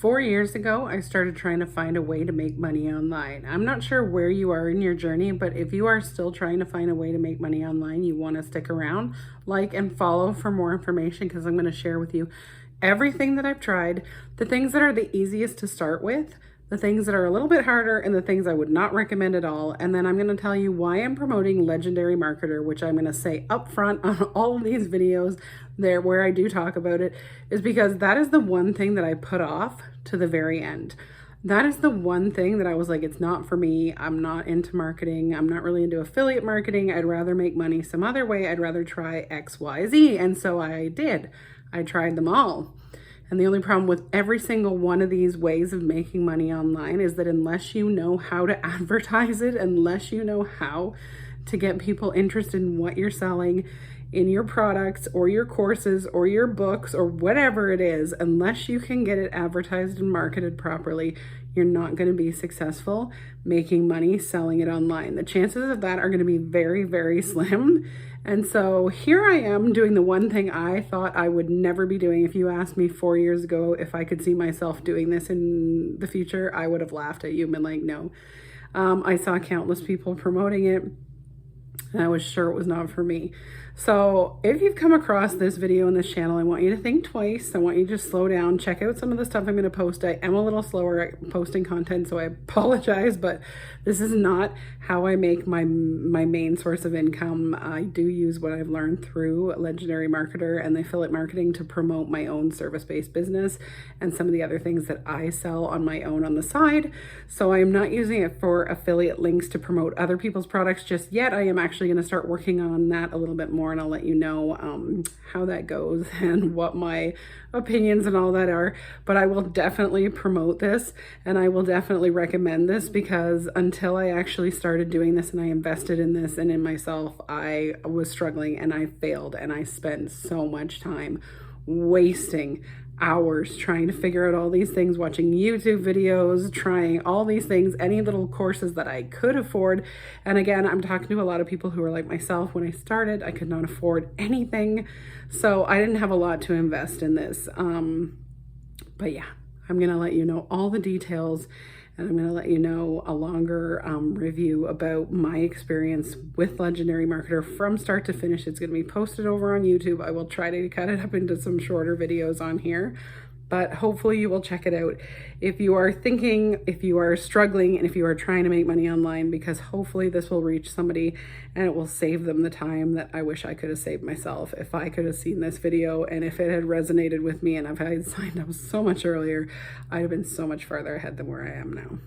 4 years ago, I started trying to find a way to make money online. I'm not sure where you are in your journey, but if you are still trying to find a way to make money online, you want to stick around, like and follow for more information, because I'm going to share with you everything that I've tried, the things that are the easiest to start with, the things that are a little bit harder, and the things I would not recommend at all. And then I'm going to tell you why I'm promoting Legendary Marketer, which I'm going to say up front on all of these videos there where I do talk about it, is because that is the one thing that I put off to the very end. That is the one thing that I was like, it's not for me. I'm not into marketing. I'm not really into affiliate marketing. I'd rather make money some other way. I'd rather try X, Y, Z. And so I did. I tried them all. And the only problem with every single one of these ways of making money online is that unless you know how to advertise it, unless you know how to get people interested in what you're selling, in your products or your courses or your books or whatever it is, unless you can get it advertised and marketed properly, you're not going to be successful making money selling it online. The chances of that are going to be very, very slim. And so here I am doing the one thing I thought I would never be doing. If you asked me 4 years ago if I could see myself doing this in the future, I would have laughed at you and been like, no. I saw countless people promoting it, and I was sure it was not for me. So if you've come across this video on this channel, I want you to think twice. I want you to just slow down, check out some of the stuff I'm going to post. I am a little slower at posting content, so I apologize, but this is not how I make my main source of income. I do use what I've learned through Legendary Marketer and the affiliate marketing to promote my own service-based business and some of the other things that I sell on my own on the side. So I am not using it for affiliate links to promote other people's products just yet. I am actually going to start working on that a little bit more, and I'll let you know how that goes and what my opinions and all that are. But I will definitely promote this, and I will definitely recommend this, because until I actually started doing this and I invested in this and in myself, I was struggling and I failed, and I spent so much time wasting hours trying to figure out all these things, watching YouTube videos, trying all these things, any little courses that I could afford. And again, I'm talking to a lot of people who are like myself. When I started, I could not afford anything. So I didn't have a lot to invest in this. But yeah, I'm going to let you know all the details, and I'm going to let you know a longer review about my experience with Legendary Marketer from start to finish. It's going to be posted over on YouTube. I will try to cut it up into some shorter videos on here, but hopefully you will check it out if you are thinking, if you are struggling, and if you are trying to make money online, because hopefully this will reach somebody and it will save them the time that I wish I could have saved myself if I could have seen this video, and if it had resonated with me and if I had signed up so much earlier, I'd have been so much farther ahead than where I am now.